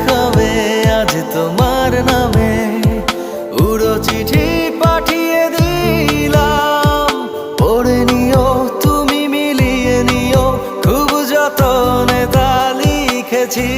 খাবে আজ তোমার নামে। উড়ো চিঠি পাঠিয়ে দিলাম, পড়ে নিও তুমি, মিলিয়ে নিও, খুব যতনে তা লিখেছি।